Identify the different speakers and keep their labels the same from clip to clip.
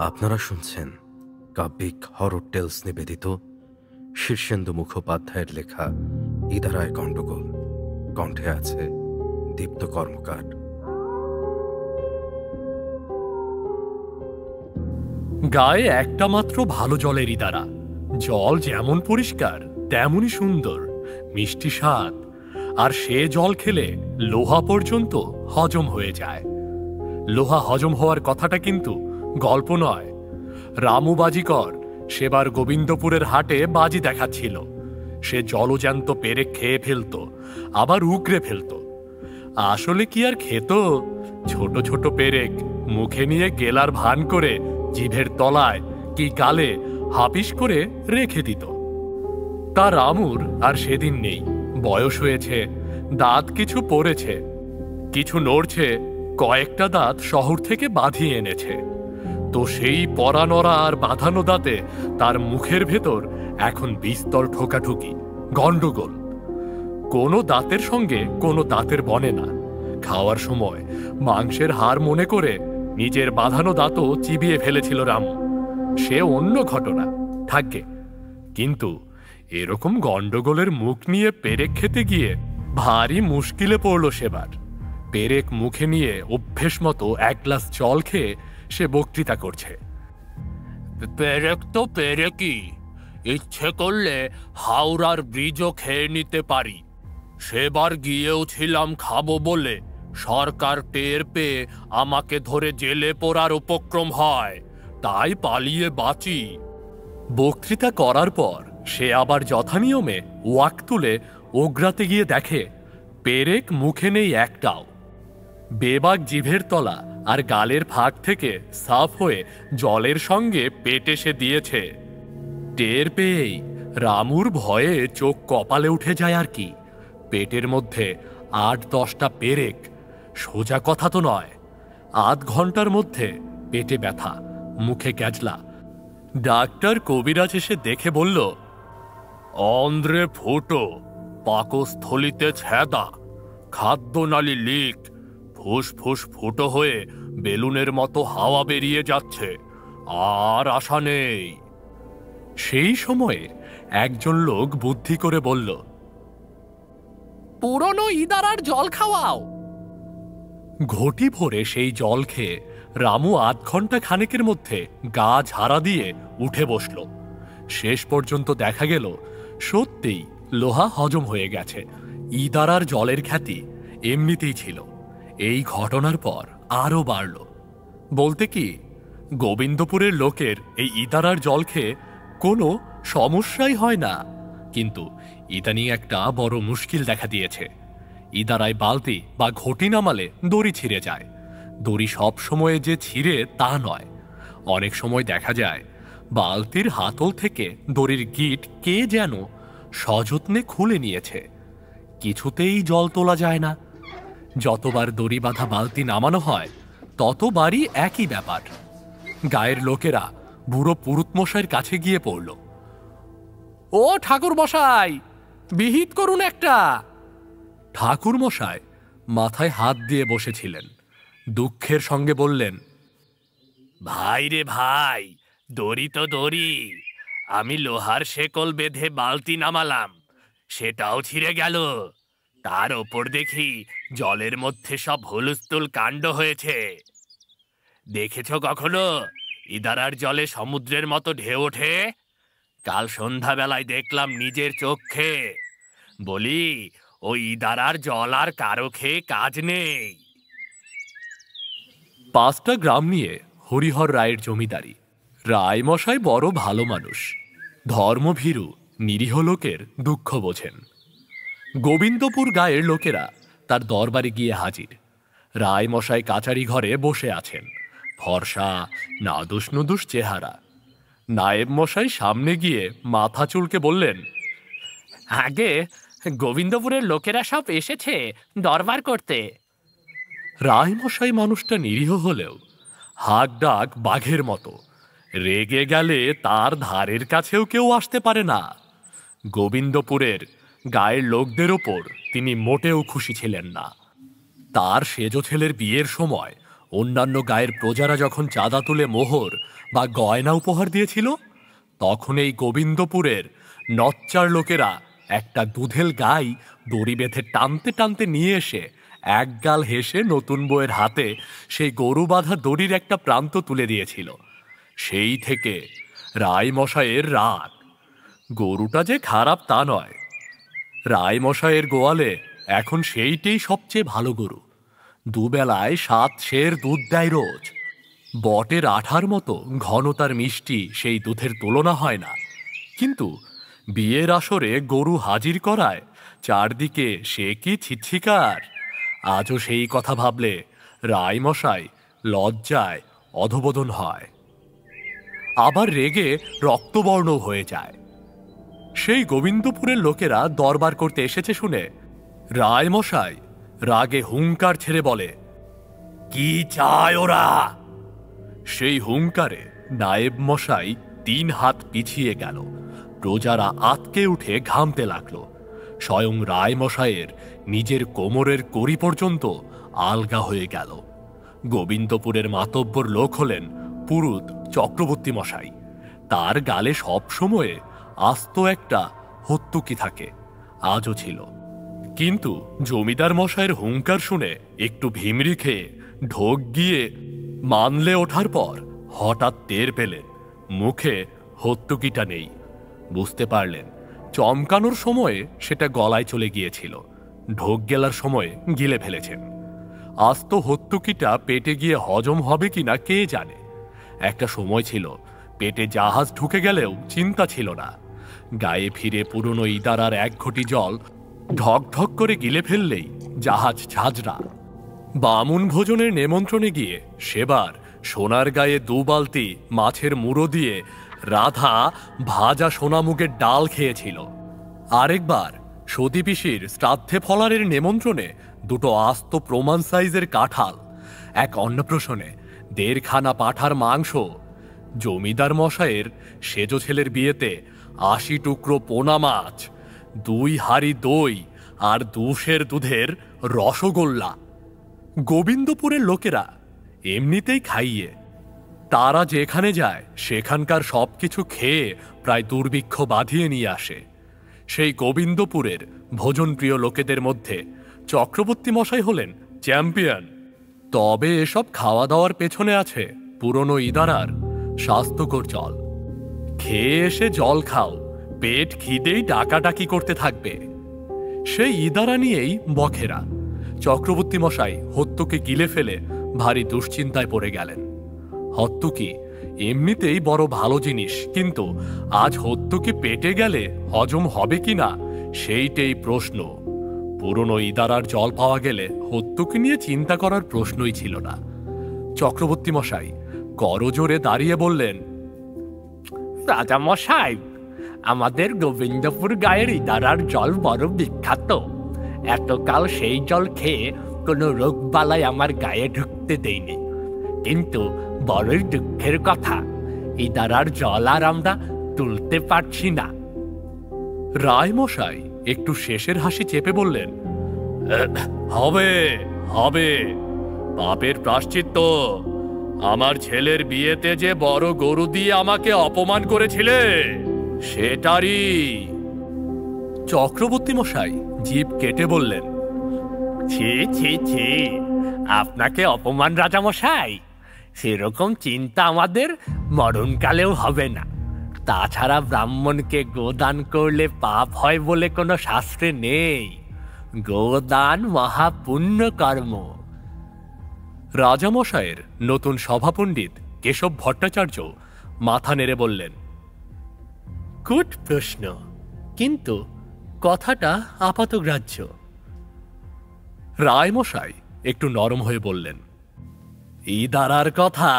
Speaker 1: আপনারা শুনছেন কাব্যিক হরর টেলস নিবেদিত শীর্ষেন্দু মুখোপাধ্যায়ের লেখা ইদারায় গণ্ডগোল। কণ্ঠে আছে দীপ্ত কর্মকার।
Speaker 2: গায়ে একটা মাত্র ভালো জলের ইদারা। জল যেমন পরিষ্কার তেমনই সুন্দর, মিষ্টি স্বাদ। আর সে জল খেলে লোহা পর্যন্ত হজম হয়ে যায়। লোহা হজম হওয়ার কথাটা কিন্তু গল্প নয়। রামু বাজিকর সেবার গোবিন্দপুরের হাটে বাজি দেখাচ্ছিল। সে জলজ্যান্ত পেরেক খেয়ে ফেলত, আবার উগরে ফেলত। আসলে কি আর খেত? ছোট ছোট পেরেক মুখে নিয়ে গেলার ভান করে জিভের তলায় কি গালে হাপিস করে রেখে দিত। তা রামুর আর সেদিন নেই। বয়স হয়েছে, দাঁত কিছু পড়েছে, কিছু নড়ছে, কয়েকটা দাঁত শহর থেকে বাঁধিয়ে এনেছে। তো সেই পরা নড়া আর বাঁধানো দাঁতে তার মুখের ভেতর এখন বিস্তর ঠোকাঠুকি, গন্ডগোল। কোনো দাঁতের সঙ্গে কোনো দাঁতের বনে না। খাওয়ার সময় মাংসের হাড় মনে করে নিজের বাঁধানো দাঁতও চিবিয়ে ফেলেছিল রামু। সে অন্য ঘটনা, থাকবে। কিন্তু এরকম গন্ডগোলের মুখ নিয়ে পেরেক খেতে গিয়ে ভারী মুশকিলে পড়ল সেবার। পেরেক মুখে নিয়ে অভ্যেস মতো এক গ্লাস জল খেয়ে সে বক্তৃতা করছে। পেরেক তো পেরেকই, ইচ্ছে করলে হাওড়ার ব্রিজও খেয়ে নিতে পারি। সেবার গিয়েও ছিলাম খাবো বলে সরকার টের পেয়ে আমাকে ধরে জেলে পোড়ার উপক্রম হয়, তাই পালিয়ে বাঁচি। বক্তৃতা করার পর সে আবার যথানিয়মে ওয়াক তুলে ওগ্রাতে গিয়ে দেখে পেরেক মুখে নেই একটাও। বেবাক জিভের তলা আর গালের ফাঁক থেকে সাফ হয়ে জলের সঙ্গে পেটে সে দিয়েছে। টের পেয়েই রামুর ভয়ে চোখ কপালে উঠে যায় আর কি। পেটের মধ্যে ৮-১০টা পেরেক, সোজা কথা তো নয়। আধ ঘন্টার মধ্যে পেটে ব্যথা, মুখে ক্যাজলা। ডাক্তার কবিরাজ এসে দেখে বলল, অন্ধ্রে ফুটো, পাকস্থলিতে ছেদা, খাদ্যনালী লিক, ফুসফুস ফুটো হয়ে বেলুনের মতো হাওয়া বেরিয়ে যাচ্ছে, আর আশা নেই। সেই সময়ে একজন লোক বুদ্ধি করে বলল, পুরনো ইদারার জল খাওয়াও। ঘটি ভরে সেই জল খেয়ে রামু আধ ঘন্টা খানেকের মধ্যে গা ঝাড়া দিয়ে উঠে বসল। শেষ পর্যন্ত দেখা গেল সত্যিই লোহা হজম হয়ে গেছে। ইদারার জলের খ্যাতি এমনিতেই ছিল, এই ঘটনার পর আরও বাড়ল। বলতে কি, গোবিন্দপুরের লোকের এই ইদারার জল খেয়ে কোনো সমস্যাই হয় না। কিন্তু ইদানিং একটা বড় মুশকিল দেখা দিয়েছে। ইদারায় বালতি বা ঘটি নামালে দড়ি ছিঁড়ে যায়। দড়ি সব সময়ে যে ছিঁড়ে তা নয়। অনেক সময় দেখা যায় বালতির হাতল থেকে দড়ির গিট কে যেন সযত্নে খুলে নিয়েছে। কিছুতেই জল তোলা যায় না। যতবার দড়ি বাঁধা বালতি নামানো হয় ততবারই একই ব্যাপার। গায়ের লোকেরা বুড়ো পুরুতমশাইয়ের কাছে গিয়ে পড়ল, ও ঠাকুর মশাই, বিহিত করুন একটা। ঠাকুর মশাই মাথায় হাত দিয়ে বসেছিলেন, দুঃখের সঙ্গে বললেন, ভাই রে ভাই, দড়ি তো দড়ি। আমি লোহার শেকল বেঁধে বালতি নামালাম, সেটাও ছিঁড়ে গেল। তার ওপর দেখি জলের মধ্যে সব হুলস্থুল কাণ্ড হয়েছে। দেখেছ কখনো ইদারার জলে সমুদ্রের মতো ঢেউ ওঠে? কাল সন্ধ্যাবেলায় দেখলাম নিজের চোখে। বলি, ওই ইদারার জল আর কারো খেয়ে কাজ নেই। 5টা গ্রাম নিয়ে হরিহর রায়ের জমিদারি। রায় মশাই বড় ভালো মানুষ, ধর্মভীরু, নিরীহ লোকের দুঃখ বোঝেন। গোবিন্দপুর গায়ের লোকেরা তার দরবারে গিয়ে হাজির। রায় মশাই কাচারি ঘরে বসে আছেন, ফর্সা নাদুস নুদুস চেহারা। নায়েব মশাই সামনে গিয়ে মাথা চুলকে বললেন, আগে গোবিন্দপুরের লোকেরা সব এসেছে দরবার করতে। রায় মশাই মানুষটা নিরীহ হলেও হাক ডাক বাঘের মতো। রেগে গেলে তার ধারের কাছেও কেউ আসতে পারে না। গোবিন্দপুরের গায়ের লোকদের ওপর তিনি মোটেও খুশি ছিলেন না। তার সেজ ছেলের বিয়ের সময় অন্যান্য গায়ের প্রজারা যখন চাঁদা তুলে মোহর বা গয়না উপহার দিয়েছিল, তখন এই গোবিন্দপুরের নচ্চার লোকেরা একটা দুধেল গাই দড়ি বেঁধে টানতে টানতে নিয়ে এসে একগাল হেসে নতুন বউয়ের হাতে সেই গরু বাঁধা দড়ির একটা প্রান্ত তুলে দিয়েছিল। সেই থেকে রায়মশাইয়ের রাগ। গরুটা যে খারাপ তা নয়, রায়মশাইয়ের গোয়ালে এখন সেইটাই সবচেয়ে ভালো গরু। দুবেলায় 7 সের দুধ দেয় রোজ। বটের আঠার মতো ঘনতার মিষ্টি সেই দুধের তুলনা হয় না। কিন্তু বিয়ের আসরে গরু হাজির করায় চারদিকে সে কি ছিচ্ছিকার। আজও সেই কথা ভাবলে রায়মশাই লজ্জায় অধবোধন হয়, আবার রেগে রক্তবর্ণ হয়ে যায়। সেই গোবিন্দপুরের লোকেরা দরবার করতে এসেছে শুনে রায়মশাই রাগে হুঙ্কার ছেড়ে বলে, কি চায় ওরা? সেই হুঙ্কারে নায়েব মশাই 3 হাত পিছিয়ে গেল। প্রজারা আতকে উঠে ঘামতে লাগলো। স্বয়ং রায়মশাইয়ের নিজের কোমরের কড়ি পর্যন্ত আলগা হয়ে গেল। গোবিন্দপুরের মাতব্বর লোক হলেন পুরুত চক্রবর্তী মশাই। তার গালে সব সময়ে আস্ত একটা হত্যুকি থাকে, আজও ছিল। কিন্তু জমিদার মশাইয়ের হুঙ্কার শুনে একটু ভিমরি খেয়ে ঢোক গিয়ে মানলে ওঠার পর হঠাৎ টের পেলেন মুখে হত্যুকিটা নেই। বুঝতে পারলেন চমকানোর সময়ে সেটা গলায় চলে গিয়েছিল, ঢোক গেলার সময় গিলে ফেলেছেন। আস্ত হত্যুকিটা পেটে গিয়ে হজম হবে কিনা কে জানে। একটা সময় ছিল পেটে জাহাজ ঢুকে গেলেও চিন্তা ছিল না। গায়ে ফিরে পুরনো ইদারার 1 ঘটি জল ঢক ঢক করে গিলে ফেললেই জাহাজ ঝাঁঝরা। বামুন ভোজনের নেমন্ত্রণে গিয়ে সেবার সোনার গায়ে 2 বালতি মাছের মুড়ো দিয়ে রাধা ভাজা সোনামুগের ডাল খেয়েছিল। আরেকবার সতী পিসির শ্রাদ্ধে ফলারের নেমন্ত্রণে 2টো আস্ত প্রমাণ সাইজের কাঁঠাল, এক অন্নপ্রাশনে 1.5 খানা পাঁঠার মাংস, জমিদার মশাইয়ের সেজ ছেলের বিয়েতে 80 টুকরো পোনা মাছ, 2 হাঁড়ি দই আর 2 সের দুধের রসগোল্লা। গোবিন্দপুরের লোকেরা এমনিতেই খাইয়ে, তারা যেখানে যায় সেখানকার সবকিছু খেয়ে প্রায় দুর্ভিক্ষ বাঁধিয়ে নিয়ে আসে। সেই গোবিন্দপুরের ভোজনপ্রিয় লোকেদের মধ্যে চক্রবর্তী মশাই হলেন চ্যাম্পিয়ন। তবে এসব খাওয়া দাওয়ার পেছনে আছে পুরনো ইদারার স্বাস্থ্যকর জল। খেয়ে এসে জল খাও, পেট খিদেই ডাকাডাকি করতে থাকবে। সেই ইদারা নিয়েই বখেরা। চক্রবর্তী মশাই হত্যুকি গিলে ফেলে ভারী দুশ্চিন্তায় পড়ে গেলেন। হত্যুকি এমনিতেই বড় ভালো জিনিস, কিন্তু আজ হত্যুকি পেটে গেলে হজম হবে কিনা সেইটাই প্রশ্ন। পুরনো ইদারার জল পাওয়া গেলে হত্যুকি নিয়ে চিন্তা করার প্রশ্নই ছিল না। চক্রবর্তী মশাই করজোরে দাঁড়িয়ে বললেন, রাজা মশাই, আমাদের গোবিন্দপুর গায়ের ইদারার জল বড় বিখ্যাত। এতকাল সেই জল খেয়ে কোনো রোগ বালাই আমার গায়ে ঢুকতে দেয়নি। কিন্তু বড়ই দুঃখের কথা, ইদারার জল আর আমরা তুলতে পারছি না। রায়মশাই একটু শেষের হাসি চেপে বললেন, হবে হবে, পাপের প্রায়শ্চিত্ত। আমার ছেলের বিয়েতে যে বড় গরু দিয়ে আমাকে অপমান করেছিলে সেটারই। চক্রবর্তী মশাই জিভ কেটে বললেন, ছি ছি ছি, আপনাকে অপমান রাজা মশাই? সেরকম চিন্তা আমাদের মরণকালেও হবে না। তাছাড়া ব্রাহ্মণকে গোদান করলে পাপ হয় বলে কোনো শাস্ত্রে নেই। গোদান মহাপুণ্য কর্ম। রাজামশাইয়ের নতুন সভাপণ্ডিত কেশব ভট্টাচার্য মাথা নেড়ে বললেন, গুড প্রশ্ন, কিন্তু কথাটা আপাতগ্রাহ্য। রায়মশাই একটু নরম হয়ে বললেন, ইদারার কথা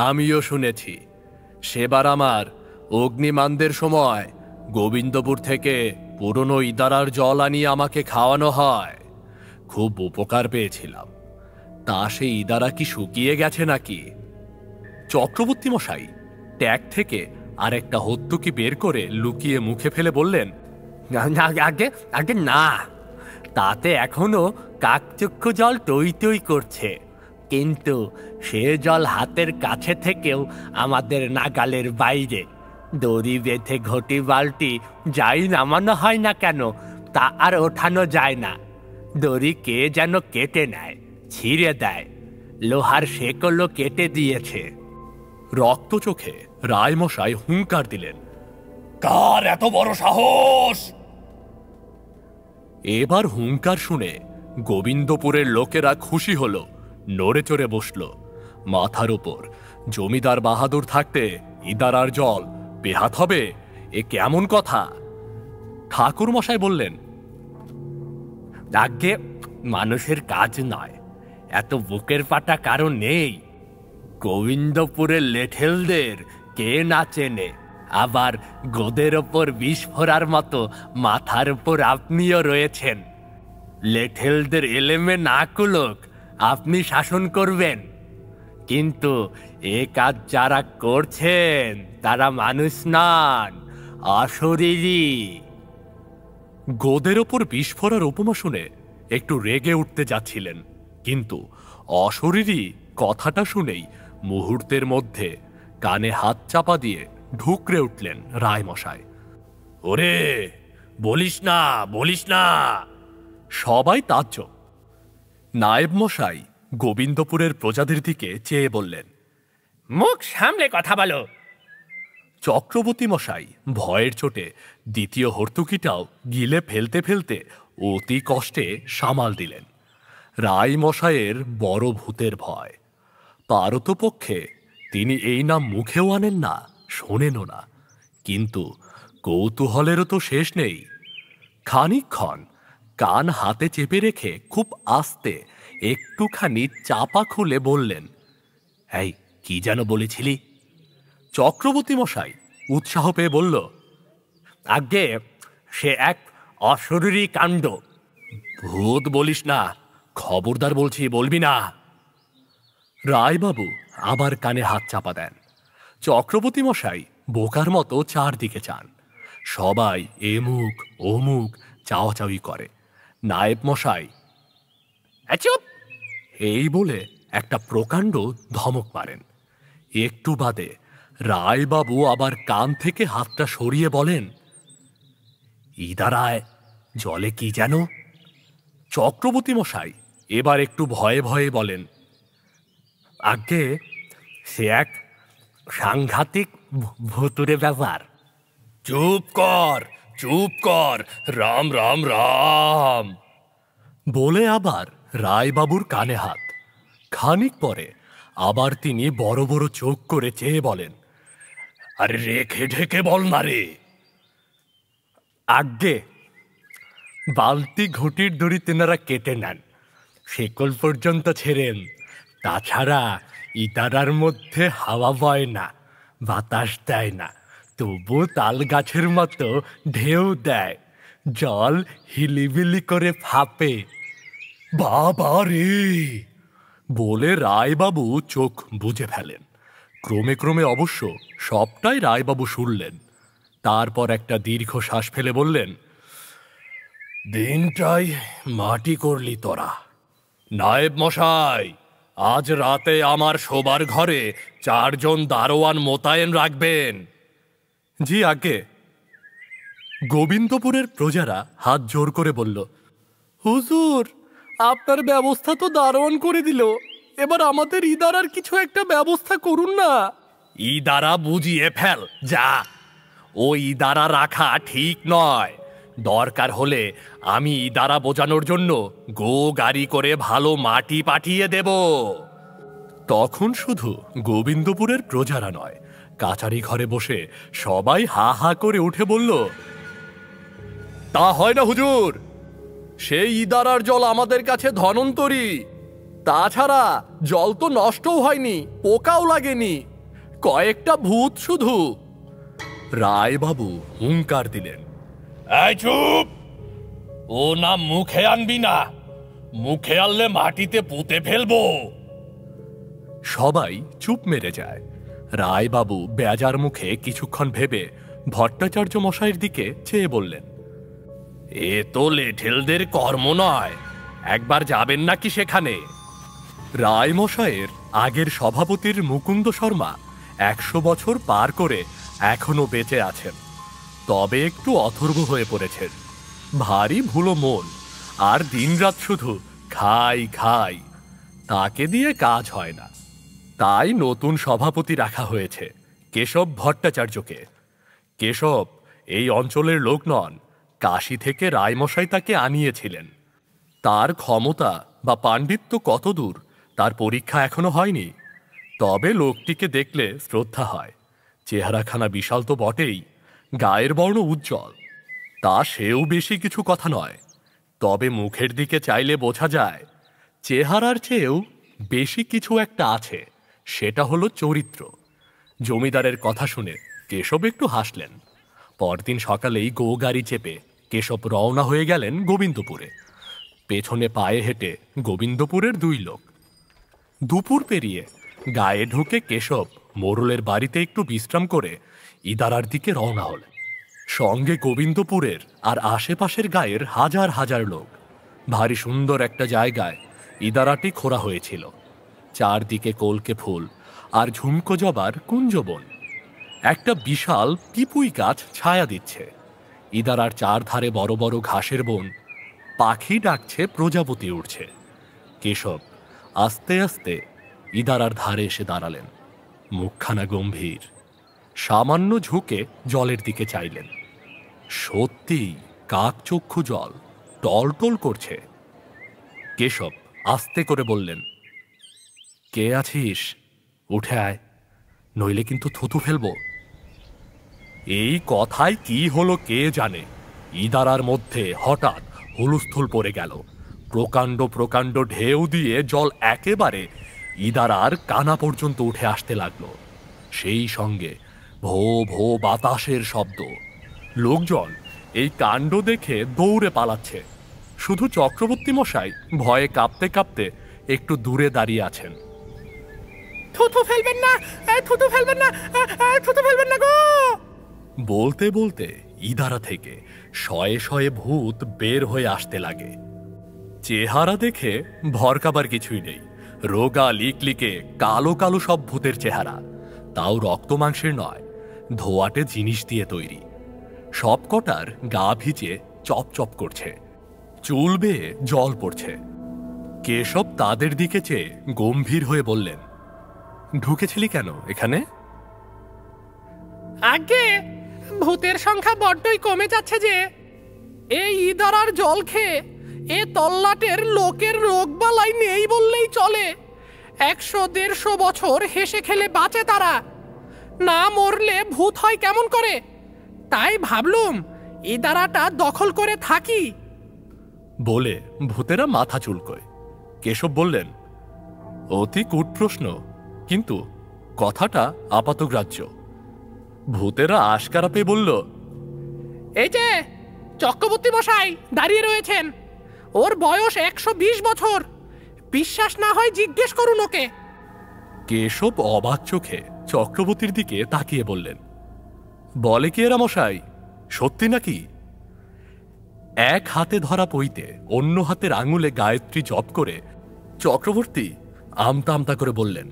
Speaker 2: আমিও শুনেছি। সেবার আমার অগ্নিমান্দের সময় গোবিন্দপুর থেকে পুরনো ইদারার জল আনিয়ে আমাকে খাওয়ানো হয়। খুব উপকার পেয়েছিলাম। তা সেই ইদারা কি শুকিয়ে গেছে নাকি? চক্রবর্তী মশাই ট্যাগ থেকে আরেকটা হত্যুকি বের করে লুকিয়ে মুখে ফেলে বললেন, আগে আগে না, তাতে এখনো কাকচক্ষু জল টই টই করছে। কিন্তু সে জল হাতের কাছে থেকেও আমাদের নাগালের বাইরে। দড়ি বেঁধে ঘটি বালতি যাই নামানো হয় না কেন, তা আর ওঠানো যায় না। দড়ি কে যেন কেটে নেয়, ছিঁড়ে দেয়। লোহার শেকলও কেটে দিয়েছে। রক্ত চোখে রায়মশাই হুঙ্কার দিলেন, কার এত বড় সাহস? এবার হুঙ্কার শুনে গোবিন্দপুরের লোকেরা খুশি হলো, নড়ে চড়ে বসল। মাথার উপর জমিদার বাহাদুর থাকতে ইদারার জল বেহাত হবে, এ কেমন কথা? ঠাকুর মশাই বললেন, আগে মানুষের কাজ নয়, এত বুকের পাটা কারণ নেই। গোবিন্দপুরের লেঠেলদের কে না চেনে? আবার গোদের ওপর বিষ ফোড়ার মতো মাথার উপর আপনিও রয়েছেন। লেঠেলদের এলেমে না কুলোক, আপনি শাসন করবেন। কিন্তু এ কাজ যারা করছেন তারা মানুষ নন, অশরীরী। গোদের ওপর বিষ ফোড়ার উপমা শুনে একটু রেগে উঠতে যাচ্ছিলেন, কিন্তু অশরীরী কথাটা শুনেই মুহূর্তের মধ্যে কানে হাত চাপা দিয়ে ঢুকরে উঠলেন রায়মশাই। ওরে বলিস না, বলিস না। সবাই তাজ্জব। নায়েব মশাই গোবিন্দপুরের প্রজাদের দিকে চেয়ে বললেন, মুখ সামলে কথা বলো। চক্রবর্তী মশাই ভয়ের চোটে দ্বিতীয় হর্তুকিটাও গিলে ফেলতে ফেলতে অতি কষ্টে সামাল দিলেন। রায় মশাইয়ের বড় ভূতের ভয়। পারতপক্ষে তিনি এই নাম মুখেও আনেন না, শোনেনও না, কিন্তু কৌতূহলেরও তো শেষ নেই। খানিকক্ষণ কান হাতে চেপে রেখে খুব আস্তে একটুখানি চাপা খুলে বললেন, এই কি যেন বলেছিলি? চক্রবর্তী মশাই উৎসাহ পেয়ে বলল, আগে সে এক অশরীরী কাণ্ড। ভূত বলিস না, খবরদার বলছি, বলবি না। রায়বাবু আবার কানে হাত চাপা দেন। চক্রবর্তী মশাই বোকার মতো চারদিকে চান। সবাই এ মুখ ও মুখ চাওয়াচাওয়ি করে। নায়েব মশাই চুপ এই বলে একটা প্রকাণ্ড ধমক মারেন। একটু বাদে রায়বাবু আবার কান থেকে হাতটা সরিয়ে বলেন, ইদারায় জলে কি যেন? চক্রবর্তী মশাই এবার একটু ভয়ে ভয়ে বলেন, আগে সে এক সাংঘাতিক ভুতুরে ব্যাপার। চুপ কর, চুপ কর, রাম রাম রাম বলে আবার রায়বাবুর কানে হাত। খানিক পরে আবার তিনি বড় বড় চোখ করে চেয়ে বলেন, আরে রেখে ঢেকে বল না রে। আগে বালতি ঘুটির দড়ি তেনারা কেটে নেন, শেকল পর্যন্ত ছেড়েন। তাছাড়া ইদারার মধ্যে হাওয়া বয় না, বাতাস দেয় না, তবু তাল গাছের মতো ঢেউ দেয়, জল হিলিবিলি করে ফাঁপে। বাবা রে বলে রায়বাবু চোখ বুজে ফেলেন। ক্রমে ক্রমে অবশ্য সবটাই রায়বাবু শুনলেন। তারপর একটা দীর্ঘ শ্বাস ফেলে বললেন, দিনটাই মাটি করলি তোরা। নায়েব মশাই, আজ রাতে আমার শোবার ঘরে 4 জন দারোয়ান মোতায়েন রাখবেন। জি আগে। গোবিন্দপুরের প্রজারা হাত জোর করে বলল, হুজুর আপনার ব্যবস্থা তো দারোয়ান করে দিল, এবার আমাদের ইদারার কিছু একটা ব্যবস্থা করুন না। ইদারা বুঝিয়ে ফেল যা, ও ইদারা রাখা ঠিক নয়। দরকার হলে আমি ইদারা বোঝানোর জন্য গাড়ি করে ভালো মাটি পাঠিয়ে দেব। তখন শুধু গোবিন্দপুরের প্রজারা নয়, কাচারি ঘরে বসে সবাই হা হা করে উঠে বলল, তা হয় না হুজুর, সেই ইদারার জল আমাদের কাছে ধনন্তরী। তাছাড়া জল তো নষ্টও হয়নি, পোকাও লাগেনি, কয়েকটা ভূত শুধু। রায়বাবু হুঙ্কার দিলেন, এই চুপ, ও নাম মুখে আনবি না, মুখে আনলে মাটিতে পুঁতে ফেলবো। সবাই চুপ মেরে যায়। রায়বাবু বেজার মুখে কিছুক্ষণ ভেবে ভট্টাচার্য মশাইয়ের দিকে চেয়ে বললেন, এ তো লেঠেলদের কর্ম নয়, একবার যাবেন নাকি সেখানে? রায়মশাইয়ের আগের সভাপতির মুকুন্দ শর্মা 100 বছর পার করে এখনো বেঁচে আছেন, তবে একটু অথর্ব হয়ে পড়েছেন। ভারী ভুলো মন, আর দিনরাত শুধু খাই খাই, তাকে দিয়ে কাজ হয় না। তাই নতুন সভাপতি রাখা হয়েছে কেশব ভট্টাচার্যকে। কেশব এই অঞ্চলের লোক নন, কাশী থেকে রায়মশাই তাকে আনিয়েছিলেন। তার ক্ষমতা বা পাণ্ডিত্য কতদূর তার পরীক্ষা এখনো হয়নি, তবে লোকটিকে দেখলে শ্রদ্ধা হয়। চেহারাখানা বিশাল তো বটেই, গায়ের বর্ণ উজ্জ্বল। তা সেও বেশি কিছু কথা নয়, তবে মুখের দিকে চাইলে বোঝা যায় চেহারার চেয়েও বেশি কিছু একটা আছে, সেটা হলো চরিত্র। জমিদারের কথা শুনে কেশব একটু হাসলেন। পরদিন সকালেই গো গাড়ি চেপে কেশব রওনা হয়ে গেলেন গোবিন্দপুরে। পেছনে পায়ে হেঁটে গোবিন্দপুরের 2 লোক। দুপুর পেরিয়ে গায়ে ঢুকে কেশব মোড়লের বাড়িতে একটু বিশ্রাম করে ইদারার দিকে রওনা হলেন। সঙ্গে গোবিন্দপুরের আর আশেপাশের গায়ের হাজার হাজার লোক। ভারী সুন্দর একটা জায়গায় ইদারাটি খোঁড়া হয়েছিল। চারদিকে কলকে ফুল আর ঝুমকো জবার কুঞ্জবন। একটা বিশাল পিপুই গাছ ছায়া দিচ্ছে। ইদারার চারধারে বড় বড় ঘাসের বন, পাখি ডাকছে, প্রজাপতি উড়ছে। কেশব আস্তে আস্তে ইদারার ধারে এসে দাঁড়ালেন। মুখখানা গম্ভীর, সামান্য ঝুঁকে জলের দিকে চাইলেন। সত্যি কাকচক্ষু জল টলটল করছে। কেশব আস্তে করে বললেন, কে আছিস? উঠে আয়, নইলে কিন্তু থুতু ফেলবো। এই কথায় কি হলো কে জানে, ইদারার মধ্যে হঠাৎ হুলস্থুল পড়ে গেল। প্রকাণ্ড প্রকাণ্ড ঢেউ দিয়ে জল একেবারে ইদারার কানা পর্যন্ত উঠে আসতে লাগলো। সেই সঙ্গে ভো ভো বাতাসের শব্দ। লোকজন এই কাণ্ড দেখে দৌড়ে পালাচ্ছে। শুধু চক্রবর্তী মশাই ভয়ে কাঁপতে কাঁপতে একটু দূরে দাঁড়িয়ে আছেন। থুতু ফেলবেন না, থুতু ফেলবেন না, থুতু ফেলবেন না গো! বলতে বলতে ইদারা থেকে শয়ে শয়ে ভূত বের হয়ে আসতে লাগে। চেহারা দেখে ভরকাবার কিছুই নেই। রোগা লিকলিকে কালো কালো সব ভূতের চেহারা, তাও রক্ত মাংসের নয়, ধোয়াটে জিনিস দিয়ে তৈরি। সব কটার গা ভিজে চপচপ করছে, চুল বেয়ে জল পড়ছে। কেশব তাদের দিকে চেয়ে গম্ভীর হয়ে বললেন, ঢুকেছিলি কেন এখানে?
Speaker 3: আগে ভূতের সংখ্যা বড্ডই কমে যাচ্ছে যে। এই ইদারার জল খেয়ে এ তল্লাটের লোকের রোগ বালাই নেই বললেই চলে। 100-150 বছর হেসে খেলে বাঁচে তারা, না মরলে ভূত হয় কেমন করে? তাই ভাবলুম ইদারাটা দখল করে থাকি।
Speaker 2: বলে ভূতেরা মাথা চুলকোয়। কেশব বললেন, অতি কূট প্রশ্ন, কিন্তু কথাটা আপাতগ্রাহ্য। ভূতেরা আশকারা পেয়ে বলল,
Speaker 3: এই যে চক্রবর্তী মশাই দাঁড়িয়ে রয়েছেন, ওর বয়স 120 বছর। বিশ্বাস না হয় জিজ্ঞেস করুন ওকে।
Speaker 2: কেশব অবাক চোখে চক্রবর্তীর দিকে তাকিয়ে বললেন, বলে কি এরা মশাই, সত্যি নাকি? এক হাতে ধরা পইতে অন্য হাতের আঙুলে গায়ত্রী জপ করে চক্রবর্তী আমতা আমতা করে বললেন,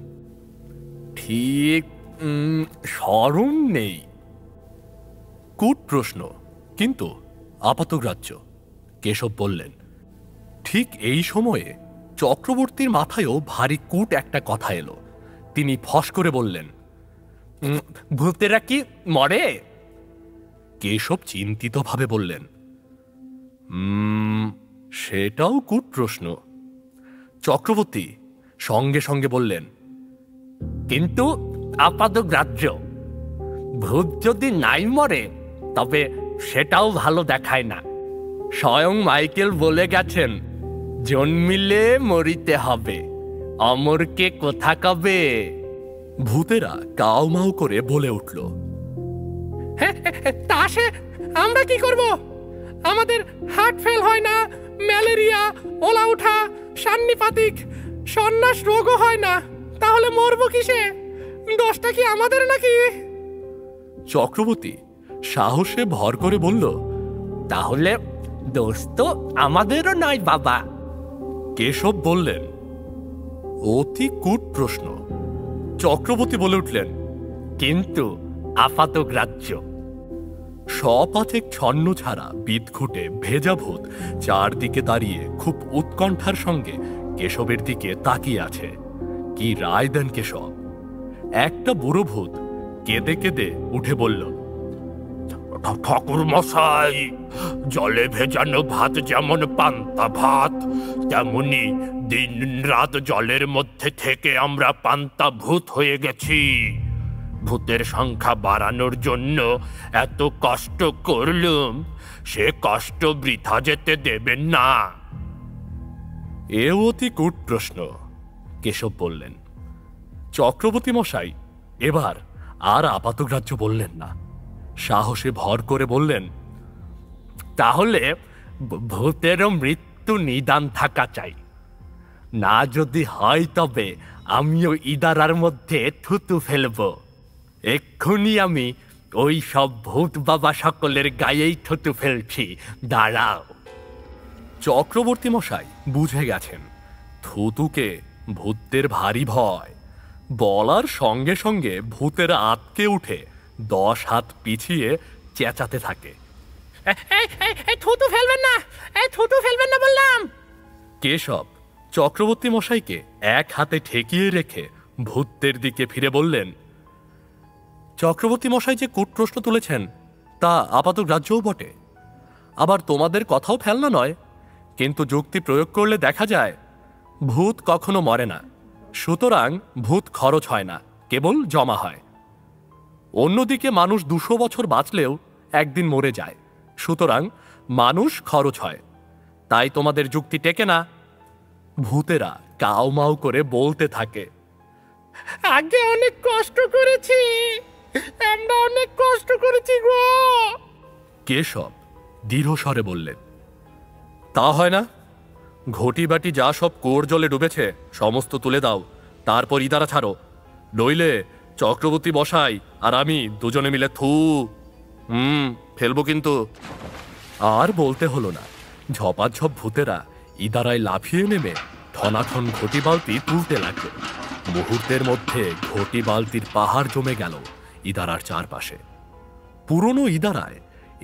Speaker 2: ঠিক স্মরণ নেই। কূট প্রশ্ন, কিন্তু আপাতগ্রাহ্য। কেশব বললেন, ঠিক এই সময়ে চক্রবর্তীর মাথায়ও ভারী কূট একটা কথা এলো। তিনি ফস করে বললেন, ভূতেরা কি মরে? কেশব চিন্তিতভাবে বললেন, সেটাও কূট প্রশ্ন। চক্রবর্তী সঙ্গে সঙ্গে বললেন, কিন্তু আপাতগ্রাহ্য। ভূত যদি নাই মরে তবে সেটাও ভালো দেখায় না। স্বয়ং মাইকেল বলে গেছেন, জন্মিলে মরিতে হবে, অমরকে কোথা কবে। ভূতেরা কাউ মাউ করে বলে উঠল,
Speaker 3: তা সে আমরা কি করব? আমাদের হার্ট ফেল হয় না, ম্যালেরিয়া, ওলা উঠা, সান্নিপাতিক, সন্ন্যাস রোগও হয় না, তাহলে মরবো কিসে? দোষটা কি আমাদের নাকি?
Speaker 2: চক্রবর্তী সাহসে ভর করে বলল, তাহলে দোষ তো আমাদেরও নয় বাবা। কেশব বললেন, অতি কূট প্রশ্ন। চক্রবর্তী বলে উঠলেন, কিন্তু আপাত গ্রাহ্য। সপাথেক ছন্ন ছাড়া বিদঘুটে ভেজা ভূত চারদিকে দাঁড়িয়ে খুব উৎকণ্ঠার সঙ্গে কেশবের দিকে তাকিয়ে আছে। কি রায় দেন কেশব? একটা বুড়ো ভূত কেঁদে কেঁদে উঠে বলল, ঠাকুর মশাই, জলে ভেজানো ভাত যেমন পান্তা ভাত, তেমনি দিন রাত জলের মধ্যে থেকে আমরা পান্তা ভূত হয়ে গেছি। ভূতের সংখ্যা বাড়ানোর জন্য এত কষ্ট করলুম, সে কষ্ট বৃথা যেতে দেবেন না। এ অতি কূট প্রশ্ন, কেশব বললেন। চক্রবর্তী মশাই এবার আর আপাতগ্রাহ্য বললেন না, সাহসে ভর করে বললেন, তাহলে ভূতেরও মৃত্যু নিদান থাকা চাই। না যদি হয় তবে আমিও ইদারার মধ্যে থুতু ফেলব। এক্ষুনি আমি ওই সব ভূত বাবা সকলের গায়েই থুতু ফেলছি, দাঁড়াও। চক্রবর্তী মশাই বুঝে গেছেন থুতুকে ভূতদের ভারী ভয়। বলার সঙ্গে সঙ্গে ভূতেরা আতকে উঠে 10 হাত পিছিয়ে চেঁচাতে থাকে,
Speaker 3: থুতু ফেলবেন না, থুতু ফেলবেন না বললাম।
Speaker 2: কেশব চক্রবর্তী মশাইকে এক হাতে ঠেকিয়ে রেখে ভূতদের দিকে ফিরে বললেন, চক্রবর্তী মশাই যে কূট প্রশ্ন তুলেছেন তা আপাত গ্রাহ্যও বটে, আবার তোমাদের কথাও ফেলনা নয়। কিন্তু যুক্তি প্রয়োগ করলে দেখা যায় ভূত কখনো মরে না, সুতরাং ভূত খরচ হয় না, কেবল জমা হয়। অন্যদিকে মানুষ 200 বছর বাঁচলেও একদিন মরে যায়, সুতরাং মানুষ খরচ হয়। তাই তোমাদের যুক্তি টেকে না। ভূতেরা কাউ মাউ করে বলতে থাকে,
Speaker 3: আগে অনেক কষ্ট করেছি, আমরা অনেক কষ্ট করেছি গো।
Speaker 2: কেশব দৃঢ় স্বরে বললেন, তা হয় না। ঘটি বাটি যা সব কোর জলে ডুবেছে সমস্ত তুলে দাও, তারপর ইদারা ছাড়ো, নইলে চক্রবর্তী মশাই আর আমি দুজনে মিলে ফেলবো কিন্তু। আর বলতে হলো না, ঝপাঝপ ভূতেরা ইদারায় লাফিয়ে নেমে থনাথন ঘটি বালতি তুলতে লাগলো। মুহূর্তের মধ্যে ঘটি বালতির পাহাড় জমে গেল ইদারার চারপাশে। পুরনো ইদারায়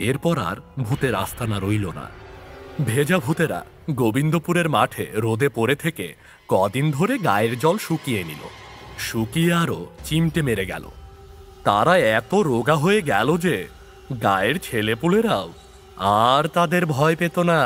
Speaker 2: এরপর আর ভূতের আস্তানা রইল না। ভেজা ভূতেরা গোবিন্দপুরের মাঠে রোদে পড়ে থেকে কদিন ধরে গায়ের জল শুকিয়ে নিল, শুকিয়ে আরো চিমটে মেরে গেল। তারা এত রোগা হয়ে গেল যে গায়ের ছেলেপুলেরাও আর তাদের ভয় পেত না।